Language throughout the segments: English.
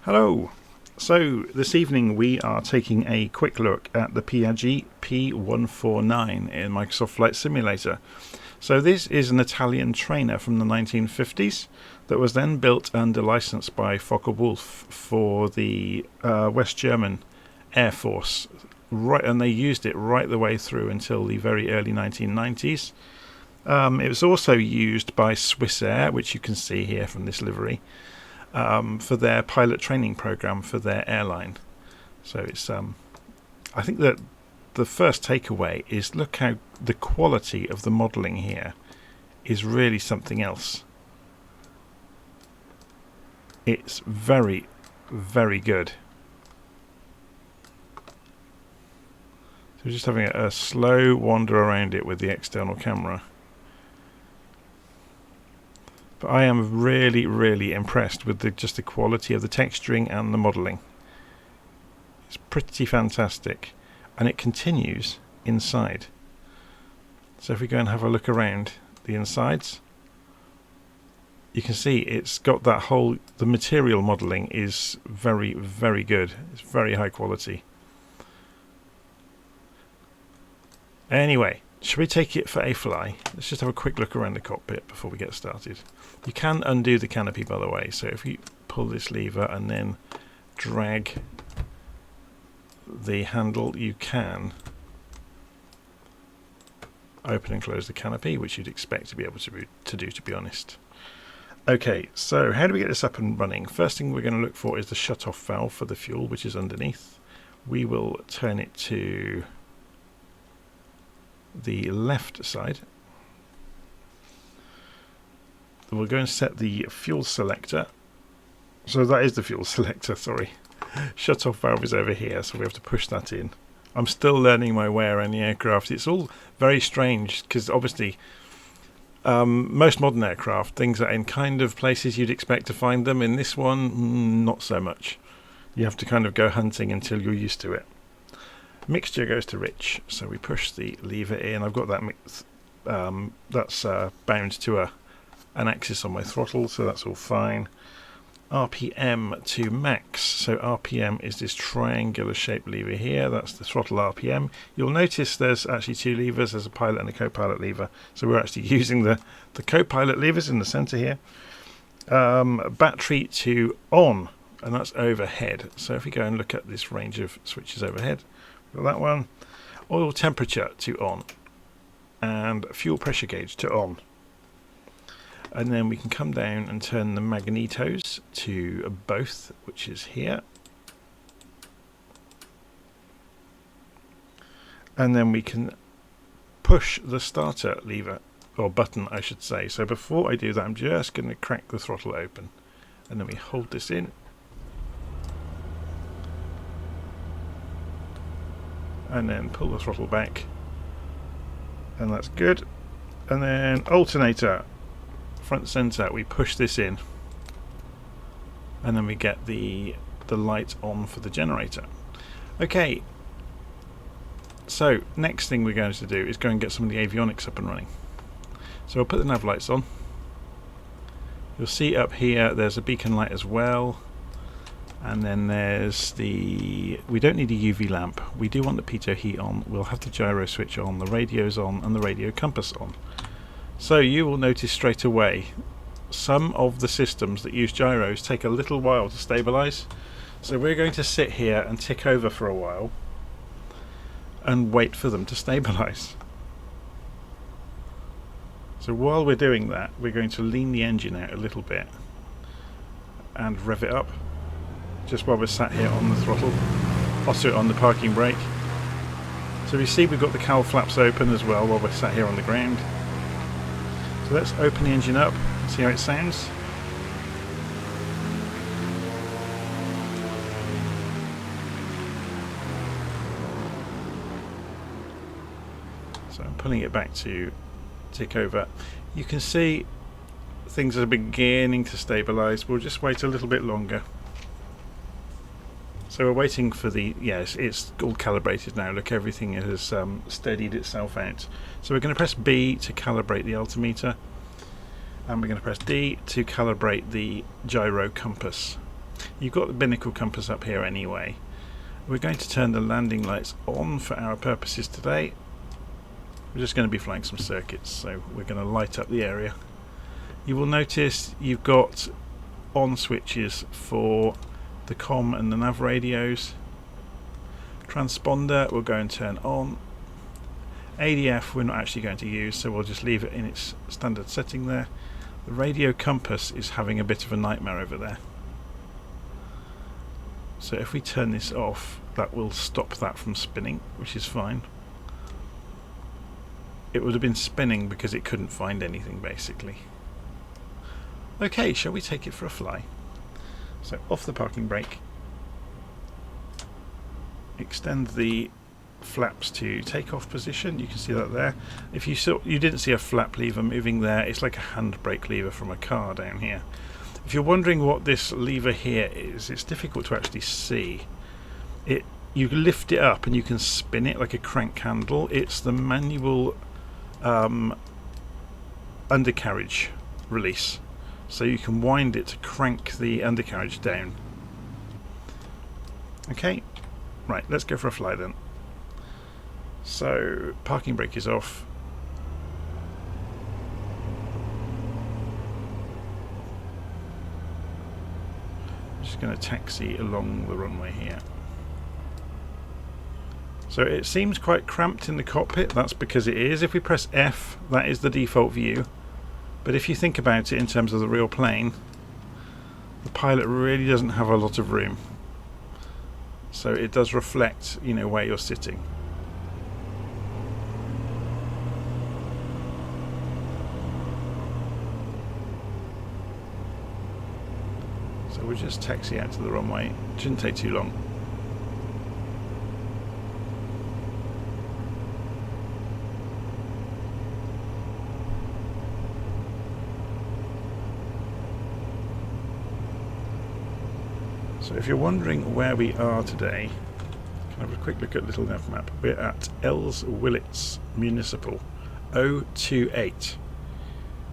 Hello! So this evening we are taking a quick look at the Piaggi P.149 in Microsoft Flight Simulator. So this is an Italian trainer from the 1950s that was then built under license by Focke-Wulf for the West German Air Force, and they used it right the way through until the very early 1990s. It was also used by Swissair, which you can see here from this livery, for their pilot training program for their airline. So it's I think that the first takeaway is look how the quality of the modelling here is really something else. It's very, very good. So we're just having a slow wander around it with the external camera. But I am really, really impressed with just the quality of the texturing and the modelling. It's pretty fantastic. And it continues inside. So if we go and have a look around the insides, you can see it's got that the material modelling is very, very good. It's very high quality. Anyway, should we take it for a fly? Let's just have a quick look around the cockpit before we get started. You can undo the canopy, by the way, so if you pull this lever and then drag the handle, you can open and close the canopy, which you'd expect to be able to do, to be honest. Okay, so how do we get this up and running? First thing we're going to look for is the shut-off valve for the fuel, which is underneath. We will turn it to the left side. We'll go and set the fuel selector. So that is the fuel selector, sorry. Shut-off valve is over here, so we have to push that in. I'm still learning my way around the aircraft. It's all very strange because obviously most modern aircraft, things are in kind of places you'd expect to find them. In this one, not so much. You have to kind of go hunting until you're used to it. Mixture goes to rich, so we push the lever in. I've got that that's bound to an axis on my throttle, so that's all fine. RPM to max, so RPM is this triangular shaped lever here. That's the throttle RPM. You'll notice there's actually two levers. There's a pilot and a co-pilot lever, so we're actually using the co-pilot levers in the center here. Battery to on, and that's overhead. So if we go and look at this range of switches overhead, we've got that one. Oil temperature to on, and fuel pressure gauge to on. And then we can come down and turn the magnetos to both, which is here. And then we can push the starter lever, or button I should say. So before I do that, I'm just going to crack the throttle open. And then we hold this in. And then pull the throttle back. And that's good. And then alternator. Front center, we push this in, and then we get the light on for the generator. Okay, so next thing we're going to do is go and get some of the avionics up and running. So we'll put the nav lights on. You'll see up here there's a beacon light as well, and then there's we don't need a UV lamp. We do want the pitot heat on. We'll have the gyro switch on, the radio's on, and the radio compass on. So you will notice straight away some of the systems that use gyros take a little while to stabilize. So we're going to sit here and tick over for a while and wait for them to stabilize. So while we're doing that, we're going to lean the engine out a little bit and rev it up just while we're sat here on the throttle, also on the parking brake. So you see we've got the cowl flaps open as well while we're sat here on the ground. So let's open the engine up and see how it sounds. So I'm pulling it back to tick over. You can see things are beginning to stabilize. We'll just wait a little bit longer. So we're waiting for yes, it's all calibrated now. Look, everything has steadied itself out. So we're going to press B to calibrate the altimeter, and we're going to press D to calibrate the gyro compass. you've got the binnacle compass up here anyway. We're going to turn the landing lights on for our purposes today. We're just going to be flying some circuits, so we're going to light up the area. You will notice you've got on switches for the comm and the nav radios. Transponder we'll go and turn on. ADF we're not actually going to use, so we'll just leave it in its standard setting there. The radio compass is having a bit of a nightmare over there. So if we turn this off, that will stop that from spinning, which is fine. It would have been spinning because it couldn't find anything, basically. Okay, shall we take it for a fly? So off the parking brake. Extend the flaps to takeoff position. You can see that there. If you saw, you didn't see a flap lever moving there, it's like a handbrake lever from a car down here. If you're wondering what this lever here is, it's difficult to actually see. You lift it up and you can spin it like a crank handle. It's the manual undercarriage release, so you can wind it to crank the undercarriage down. Okay, right, let's go for a fly then. So parking brake is off. I'm just going to taxi along the runway here. So it seems quite cramped in the cockpit. That's because it is. If we press F, that is the default view. But if you think about it in terms of the real plane, the pilot really doesn't have a lot of room. So it does reflect, you know, where you're sitting. So we'll just taxi out to the runway. It shouldn't take too long. So if you're wondering where we are today, can I have a quick look at the little nav map? We're at Ells Willits Municipal, O28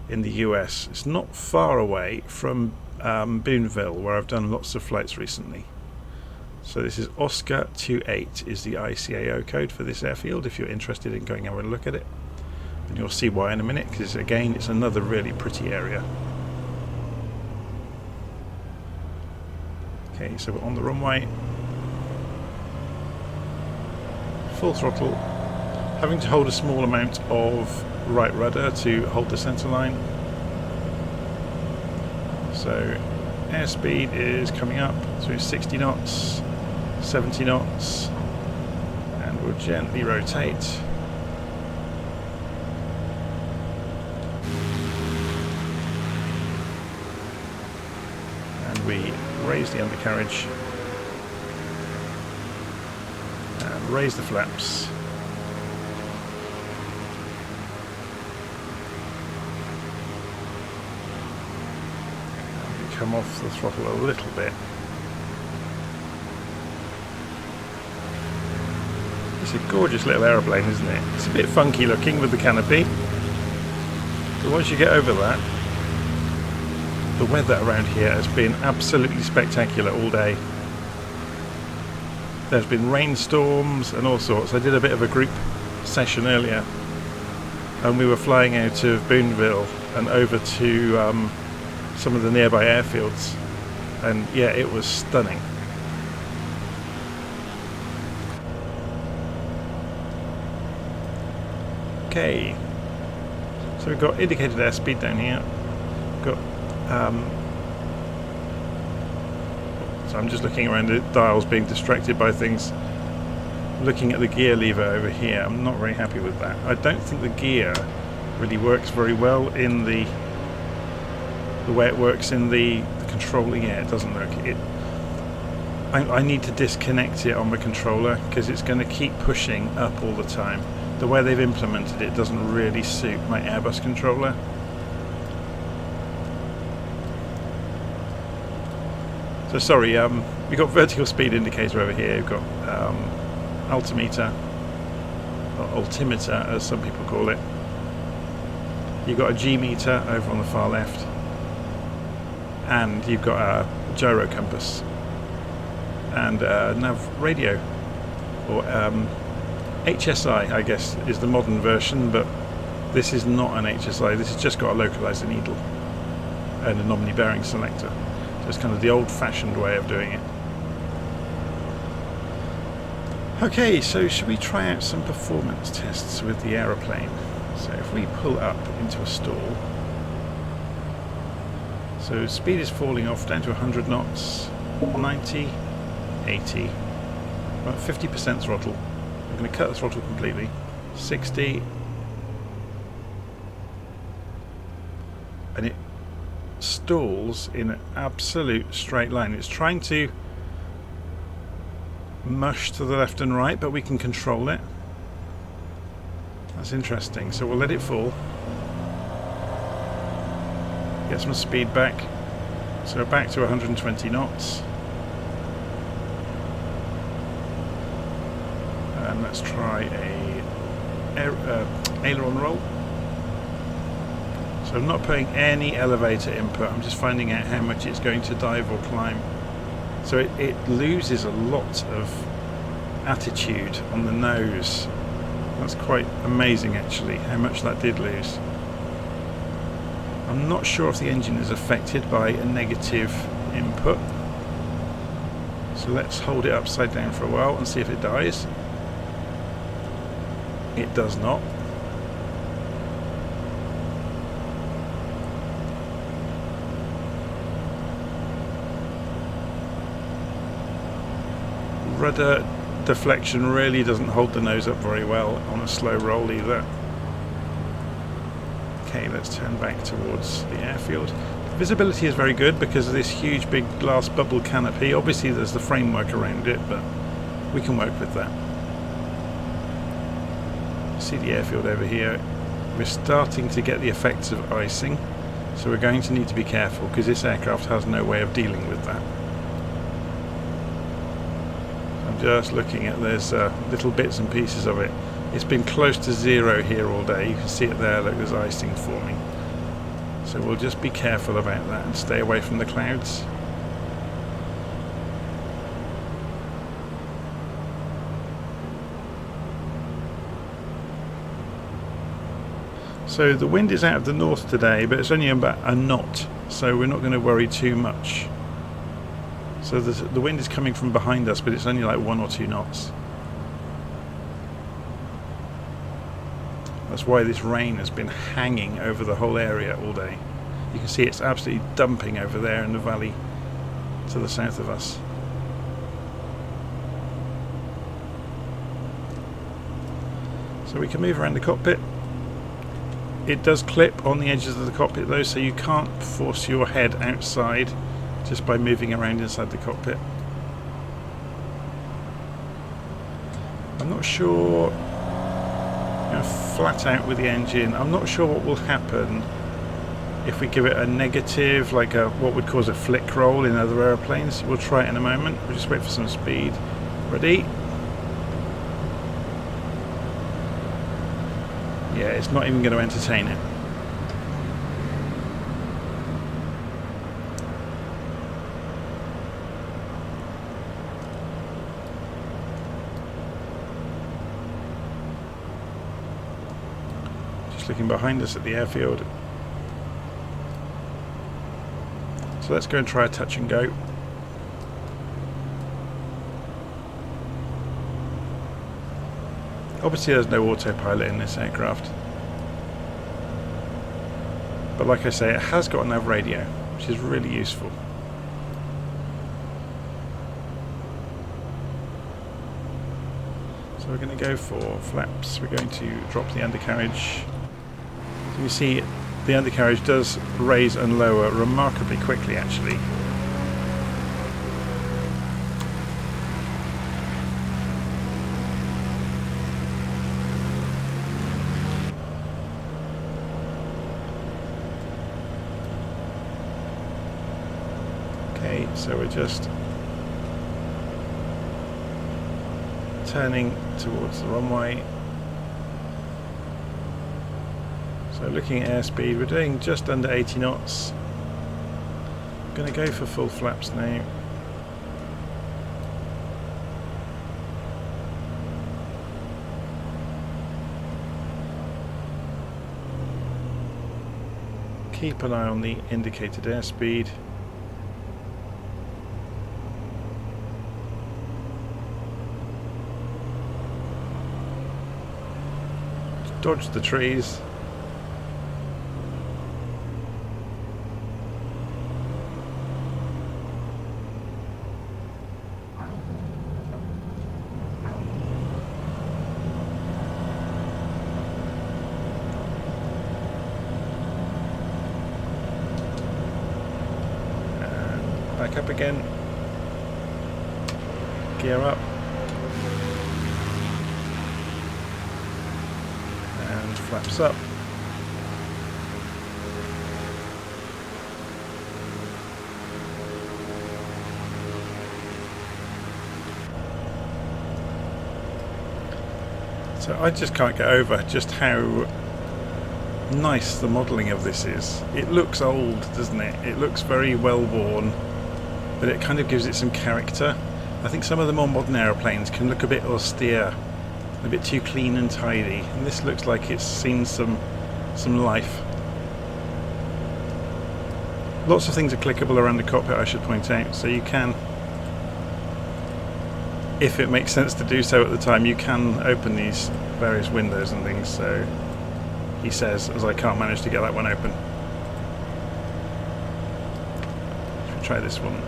in the US. It's not far away from Boonville, where I've done lots of flights recently. So this is Oscar 28 is the ICAO code for this airfield, if you're interested in going and having a look at it. And you'll see why in a minute, because again it's another really pretty area. Okay, so we're on the runway, full throttle, having to hold a small amount of right rudder to hold the centre line. So airspeed is coming up through 60 knots, 70 knots, and we'll gently rotate. And we raise the undercarriage and raise the flaps. And we come off the throttle a little bit. It's a gorgeous little aeroplane, isn't it? It's a bit funky looking with the canopy, but once you get over that, the weather around here has been absolutely spectacular all day. There's been rainstorms and all sorts. I did a bit of a group session earlier, and we were flying out of Boonville and over to some of the nearby airfields, and yeah, it was stunning. Okay, so we've got indicated airspeed down here. We've got so I'm just looking around the dials, being distracted by things. Looking at the gear lever over here, I'm not very happy with that. I don't think the gear really works very well in the way it works in the controller. Yeah, it doesn't work. I need to disconnect it on the controller because it's going to keep pushing up all the time. The way they've implemented it doesn't really suit my Airbus controller. So sorry, we've got vertical speed indicator over here, we've got altimeter, or altimeter as some people call it. You've got a G meter over on the far left, and you've got a gyro compass and nav radio, or HSI I guess is the modern version, but this is not an HSI, this has just got a localizer needle and a nominee bearing selector. So it's kind of the old-fashioned way of doing it. Okay, so should we try out some performance tests with the aeroplane? So if we pull up into a stall, so speed is falling off down to 100 knots, 90, 80, about 50% throttle. I'm going to cut the throttle completely, 60, and it stalls in an absolute straight line. It's trying to mush to the left and right, but we can control it. That's interesting. So we'll let it fall. Get some speed back. So back to 120 knots. And let's try a aileron roll. So I'm not putting any elevator input, I'm just finding out how much it's going to dive or climb. So it loses a lot of attitude on the nose. That's quite amazing actually, how much that did lose. I'm not sure if the engine is affected by a negative input. So let's hold it upside down for a while and see if it dies. It does not. Rudder deflection really doesn't hold the nose up very well on a slow roll either. Okay, let's turn back towards the airfield. Visibility is very good because of this huge big glass bubble canopy. Obviously there's the framework around it, but we can work with that. See the airfield over here. We're starting to get the effects of icing, so we're going to need to be careful because this aircraft has no way of dealing with that. Just looking at, there's little bits and pieces of it. It's been close to zero here all day. You can see it there, look, there's icing forming. So we'll just be careful about that and stay away from the clouds. So the wind is out of the north today, but it's only about a knot, so we're not going to worry too much. So the wind is coming from behind us, but it's only like 1 or 2 knots. That's why this rain has been hanging over the whole area all day. You can see it's absolutely dumping over there in the valley to the south of us. So we can move around the cockpit. It does clip on the edges of the cockpit though, so you can't force your head outside just by moving around inside the cockpit. I'm not sure, flat out with the engine, I'm not sure what will happen if we give it a negative, like what would cause a flick roll in other aeroplanes. We'll try it in a moment. We'll just wait for some speed. Ready? Yeah, it's not even going to entertain it. Looking behind us at the airfield. So let's go and try a touch and go. Obviously there's no autopilot in this aircraft, but like I say, it has got a nav radio, which is really useful. So we're going to go for flaps. We're going to drop the undercarriage. You see the undercarriage does raise and lower remarkably quickly actually. Okay, so we're just turning towards the runway. So looking at airspeed, we're doing just under 80 knots. I'm going to go for full flaps now. Keep an eye on the indicated airspeed. Dodge the trees. Back up again, gear up, and flaps up. So I just can't get over just how nice the modelling of this is. It looks old, doesn't it? It looks very well worn, but it kind of gives it some character. I think some of the more modern aeroplanes can look a bit austere, a bit too clean and tidy, and this looks like it's seen some life. Lots of things are clickable around the cockpit, I should point out, so you can, if it makes sense to do so at the time, you can open these various windows and things. So he says, as I can't manage to get that one open. Should we try this one?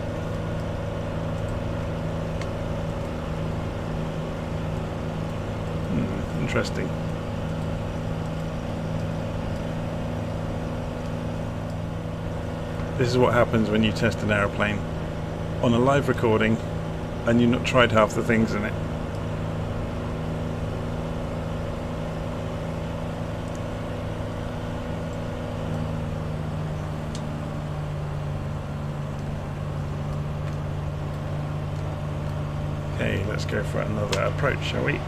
Interesting. This is what happens when you test an aeroplane on a live recording and you've not tried half the things in it. Okay, let's go for another approach, shall we?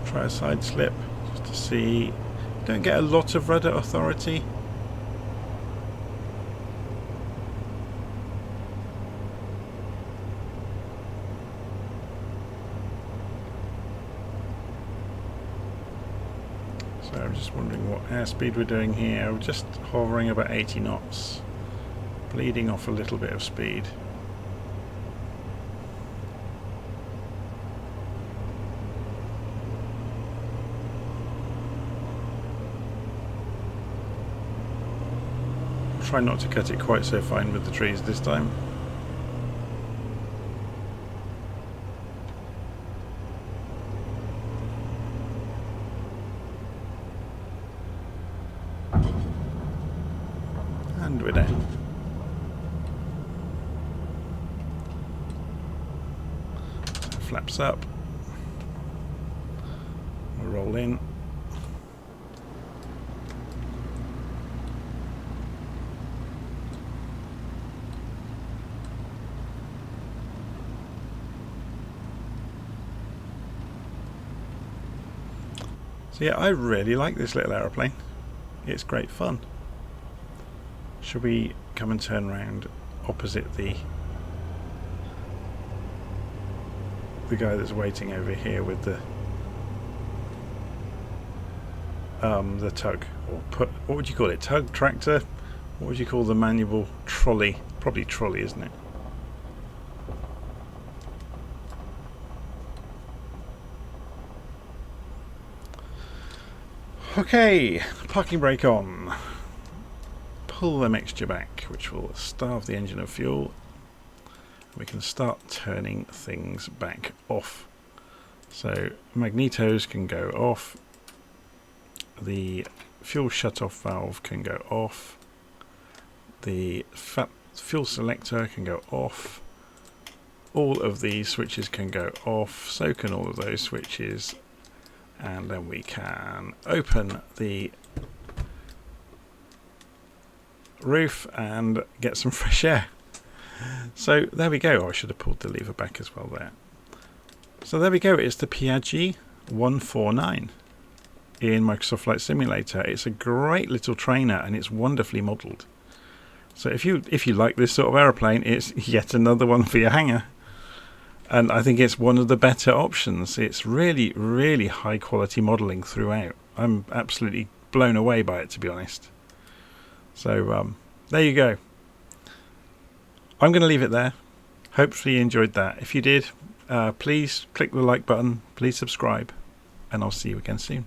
Try a side slip just to see. Don't get a lot of rudder authority. So I'm just wondering what airspeed we're doing here. We're just hovering about 80 knots, bleeding off a little bit of speed. Try not to cut it quite so fine with the trees this time. And we're down. So flaps up. We'll roll in. So yeah, I really like this little aeroplane. It's great fun. Should we come and turn around opposite the guy that's waiting over here with the tug, or what would you call it? Tug, tractor? What would you call the manual trolley? Probably trolley, isn't it? Okay, parking brake on. Pull the mixture back, which will starve the engine of fuel. We can start turning things back off. So magnetos can go off. The fuel shut-off valve can go off. The fuel selector can go off. All of these switches can go off. So can all of those switches. And then we can open the roof and get some fresh air. So there we go. Oh, I should have pulled the lever back as well there. So there we go. It's the Piaggi O28 in Microsoft Flight Simulator. It's a great little trainer and it's wonderfully modelled. So if you like this sort of aeroplane, it's yet another one for your hangar. And I think it's one of the better options. It's really, really high quality modelling throughout. I'm absolutely blown away by it, to be honest. So there you go. I'm going to leave it there. Hopefully you enjoyed that. If you did, please click the like button, please subscribe, and I'll see you again soon.